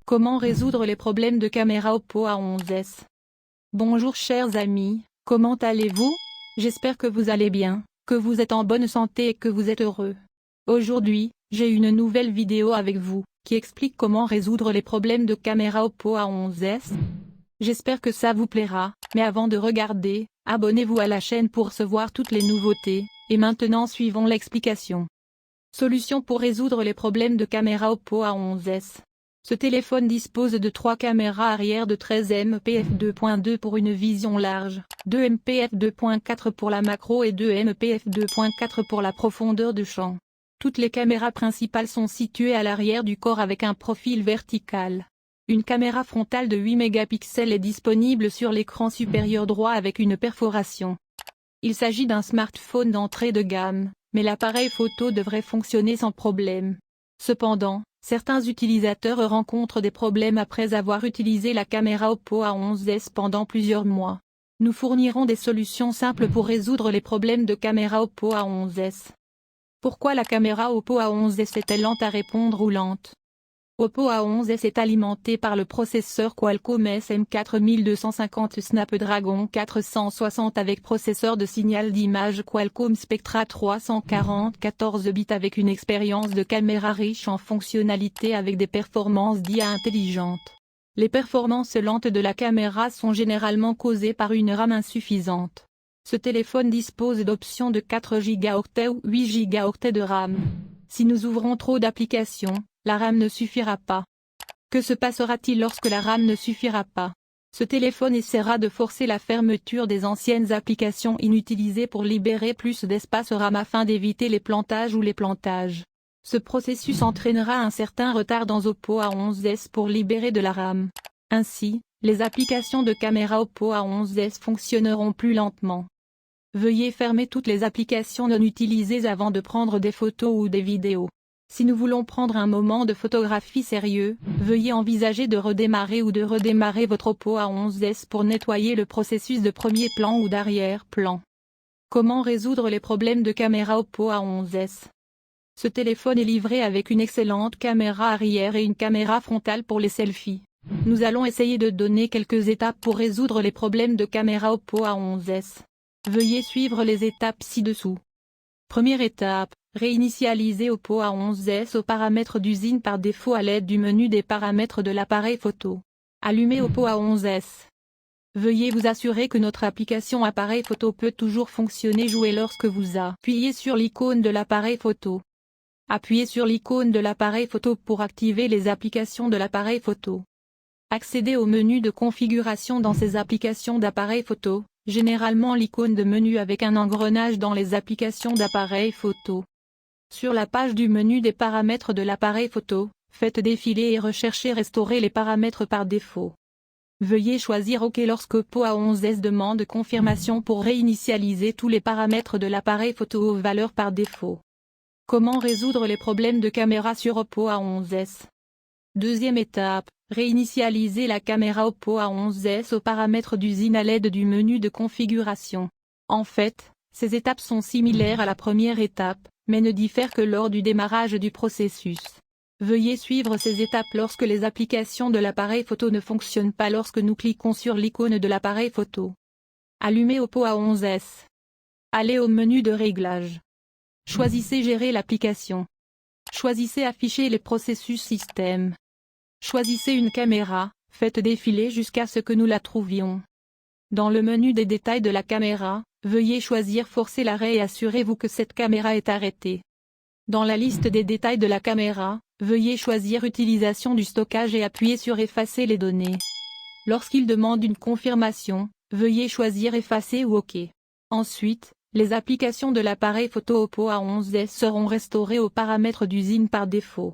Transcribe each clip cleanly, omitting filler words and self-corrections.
Comment résoudre les problèmes de caméra Oppo A11s? Bonjour chers amis, comment allez-vous? J'espère que vous allez bien, que vous êtes en bonne santé et que vous êtes heureux. Aujourd'hui, j'ai une nouvelle vidéo avec vous, qui explique comment résoudre les problèmes de caméra Oppo A11s. J'espère que ça vous plaira, mais avant de regarder, abonnez-vous à la chaîne pour recevoir toutes les nouveautés, et maintenant suivons l'explication. Solution pour résoudre les problèmes de caméra Oppo A11s. Ce téléphone dispose de 3 caméras arrière de 13 MP f2.2 pour une vision large, 2 MP f2.4 pour la macro et 2 MP f2.4 pour la profondeur de champ. Toutes les caméras principales sont situées à l'arrière du corps avec un profil vertical. Une caméra frontale de 8 mégapixels est disponible sur l'écran supérieur droit avec une perforation. Il s'agit d'un smartphone d'entrée de gamme, mais l'appareil photo devrait fonctionner sans problème. Cependant, certains utilisateurs rencontrent des problèmes après avoir utilisé la caméra Oppo A11s pendant plusieurs mois. Nous fournirons des solutions simples pour résoudre les problèmes de caméra Oppo A11s. Pourquoi la caméra Oppo A11s est-elle lente à répondre ou lente? Oppo A11s est alimenté par le processeur Qualcomm SM4250 Snapdragon 460 avec processeur de signal d'image Qualcomm Spectra 340 14 bits avec une expérience de caméra riche en fonctionnalités avec des performances d'IA intelligentes. Les performances lentes de la caméra sont généralement causées par une RAM insuffisante. Ce téléphone dispose d'options de 4 Go ou 8 Go de RAM. Si nous ouvrons trop d'applications, la RAM ne suffira pas. Que se passera-t-il lorsque la RAM ne suffira pas? Ce téléphone essaiera de forcer la fermeture des anciennes applications inutilisées pour libérer plus d'espace RAM afin d'éviter les plantages ou les plantages. Ce processus entraînera un certain retard dans Oppo A11s pour libérer de la RAM. Ainsi, les applications de caméra Oppo A11s fonctionneront plus lentement. Veuillez fermer toutes les applications non utilisées avant de prendre des photos ou des vidéos. Si nous voulons prendre un moment de photographie sérieux, veuillez envisager de redémarrer votre Oppo A11s pour nettoyer le processus de premier plan ou d'arrière-plan. Comment résoudre les problèmes de caméra Oppo A11s? Ce téléphone est livré avec une excellente caméra arrière et une caméra frontale pour les selfies. Nous allons essayer de donner quelques étapes pour résoudre les problèmes de caméra Oppo A11s. Veuillez suivre les étapes ci-dessous. Première étape, réinitialiser Oppo A11s aux paramètres d'usine par défaut à l'aide du menu des paramètres de l'appareil photo. Allumez Oppo A11s. Veuillez vous assurer que notre application appareil photo peut toujours fonctionner jouer lorsque vous appuyez sur l'icône de l'appareil photo. Appuyez sur l'icône de l'appareil photo pour activer les applications de l'appareil photo. Accédez au menu de configuration dans ces applications d'appareil photo. Généralement l'icône de menu avec un engrenage dans les applications d'appareil photo. Sur la page du menu des paramètres de l'appareil photo, faites défiler et recherchez Restaurer les paramètres par défaut. Veuillez choisir OK lorsque Oppo A11s demande confirmation pour réinitialiser tous les paramètres de l'appareil photo aux valeurs par défaut. Comment résoudre les problèmes de caméra sur Oppo A11s? Deuxième étape, réinitialiser la caméra Oppo A11s aux paramètres d'usine à l'aide du menu de configuration. En fait, ces étapes sont similaires à la première étape, mais ne diffèrent que lors du démarrage du processus. Veuillez suivre ces étapes lorsque les applications de l'appareil photo ne fonctionnent pas lorsque nous cliquons sur l'icône de l'appareil photo. Allumez Oppo A11s. Allez au menu de réglage. Choisissez Gérer l'application. Choisissez Afficher les processus système. Choisissez une caméra, faites défiler jusqu'à ce que nous la trouvions. Dans le menu des détails de la caméra, veuillez choisir Forcer l'arrêt et assurez-vous que cette caméra est arrêtée. Dans la liste des détails de la caméra, veuillez choisir Utilisation du stockage et appuyer sur Effacer les données. Lorsqu'il demande une confirmation, veuillez choisir Effacer ou OK. Ensuite, les applications de l'appareil photo Oppo A11s seront restaurées aux paramètres d'usine par défaut.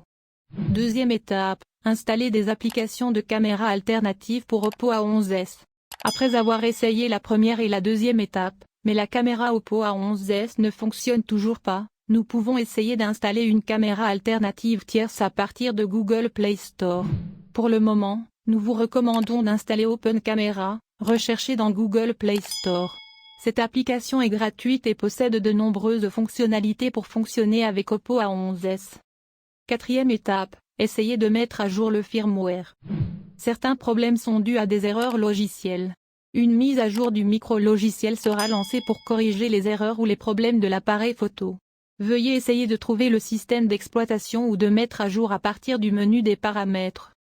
Deuxième étape, installer des applications de caméra alternatives pour Oppo A11s. Après avoir essayé la première et la deuxième étape, mais la caméra Oppo A11s ne fonctionne toujours pas, nous pouvons essayer d'installer une caméra alternative tierce à partir de Google Play Store. Pour le moment, nous vous recommandons d'installer Open Camera, recherchez dans Google Play Store. Cette application est gratuite et possède de nombreuses fonctionnalités pour fonctionner avec Oppo A11s. Quatrième étape, essayez de mettre à jour le firmware. Certains problèmes sont dus à des erreurs logicielles. Une mise à jour du micro-logiciel sera lancée pour corriger les erreurs ou les problèmes de l'appareil photo. Veuillez essayer de trouver le système d'exploitation ou de mettre à jour à partir du menu des paramètres.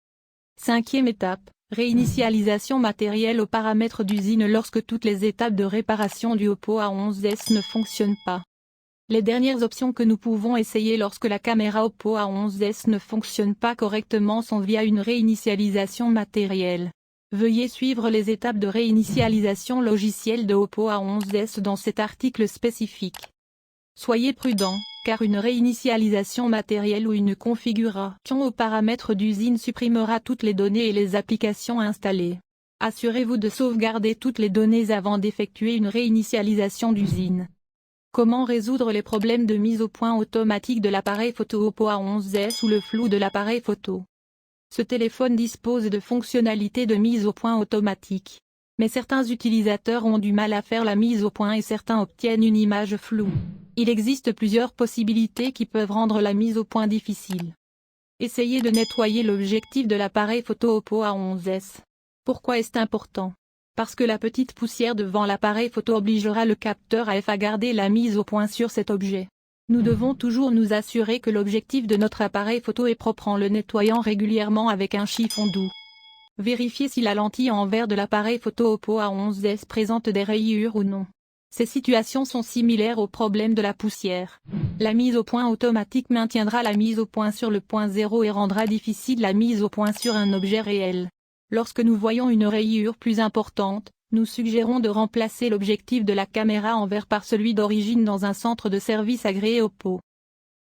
Cinquième étape, réinitialisation matérielle aux paramètres d'usine lorsque toutes les étapes de réparation du Oppo A11s ne fonctionnent pas. Les dernières options que nous pouvons essayer lorsque la caméra Oppo A11s ne fonctionne pas correctement sont via une réinitialisation matérielle. Veuillez suivre les étapes de réinitialisation logicielle de Oppo A11s dans cet article spécifique. Soyez prudent, car une réinitialisation matérielle ou une configuration aux paramètres d'usine supprimera toutes les données et les applications installées. Assurez-vous de sauvegarder toutes les données avant d'effectuer une réinitialisation d'usine. Comment résoudre les problèmes de mise au point automatique de l'appareil photo Oppo A11s ou le flou de l'appareil photo? Ce téléphone dispose de fonctionnalités de mise au point automatique. Mais certains utilisateurs ont du mal à faire la mise au point et certains obtiennent une image floue. Il existe plusieurs possibilités qui peuvent rendre la mise au point difficile. Essayez de nettoyer l'objectif de l'appareil photo Oppo A11s. Pourquoi est-ce important? Parce que la petite poussière devant l'appareil photo obligera le capteur AF à garder la mise au point sur cet objet. Nous devons toujours nous assurer que l'objectif de notre appareil photo est propre en le nettoyant régulièrement avec un chiffon doux. Vérifiez si la lentille en verre de l'appareil photo Oppo A11s présente des rayures ou non. Ces situations sont similaires au problème de la poussière. La mise au point automatique maintiendra la mise au point sur le point zéro et rendra difficile la mise au point sur un objet réel. Lorsque nous voyons une rayure plus importante, nous suggérons de remplacer l'objectif de la caméra en verre par celui d'origine dans un centre de service agréé Oppo.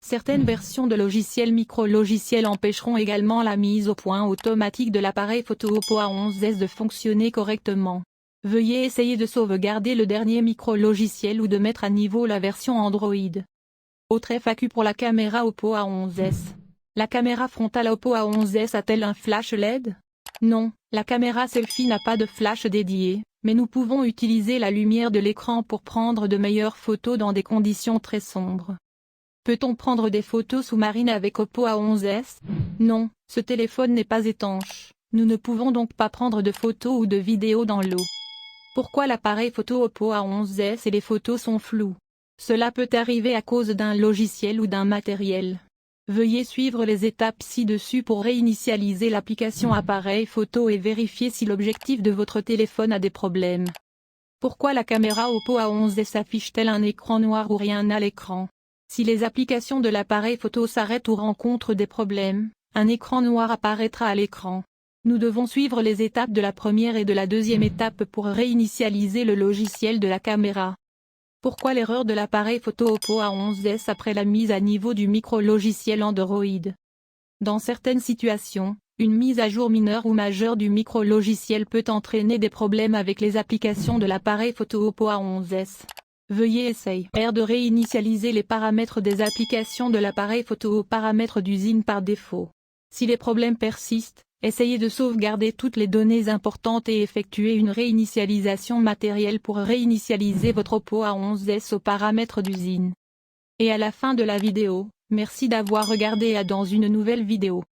Certaines versions de logiciels micro-logiciels empêcheront également la mise au point automatique de l'appareil photo Oppo A11s de fonctionner correctement. Veuillez essayer de sauvegarder le dernier micro-logiciel ou de mettre à niveau la version Android. Autre FAQ pour la caméra Oppo A11s. La caméra frontale Oppo A11s a-t-elle un flash LED? Non, la caméra selfie n'a pas de flash dédié, mais nous pouvons utiliser la lumière de l'écran pour prendre de meilleures photos dans des conditions très sombres. Peut-on prendre des photos sous-marines avec Oppo A11s? Non, ce téléphone n'est pas étanche. Nous ne pouvons donc pas prendre de photos ou de vidéos dans l'eau. Pourquoi l'appareil photo Oppo A11s et les photos sont floues? Cela peut arriver à cause d'un logiciel ou d'un matériel. Veuillez suivre les étapes ci-dessus pour réinitialiser l'application appareil photo et vérifier si l'objectif de votre téléphone a des problèmes. Pourquoi la caméra Oppo A11s affiche-t-elle un écran noir ou rien à l'écran? Si les applications de l'appareil photo s'arrêtent ou rencontrent des problèmes, un écran noir apparaîtra à l'écran. Nous devons suivre les étapes de la première et de la deuxième étape pour réinitialiser le logiciel de la caméra. Pourquoi l'erreur de l'appareil photo Oppo A11s après la mise à niveau du micro-logiciel Android? Dans certaines situations, une mise à jour mineure ou majeure du micro-logiciel peut entraîner des problèmes avec les applications de l'appareil photo Oppo A11s. Veuillez essayer de réinitialiser les paramètres des applications de l'appareil photo aux paramètres d'usine par défaut. Si les problèmes persistent, essayez de sauvegarder toutes les données importantes et effectuer une réinitialisation matérielle pour réinitialiser votre Oppo A11s aux paramètres d'usine. Et à la fin de la vidéo, merci d'avoir regardé et à dans une nouvelle vidéo.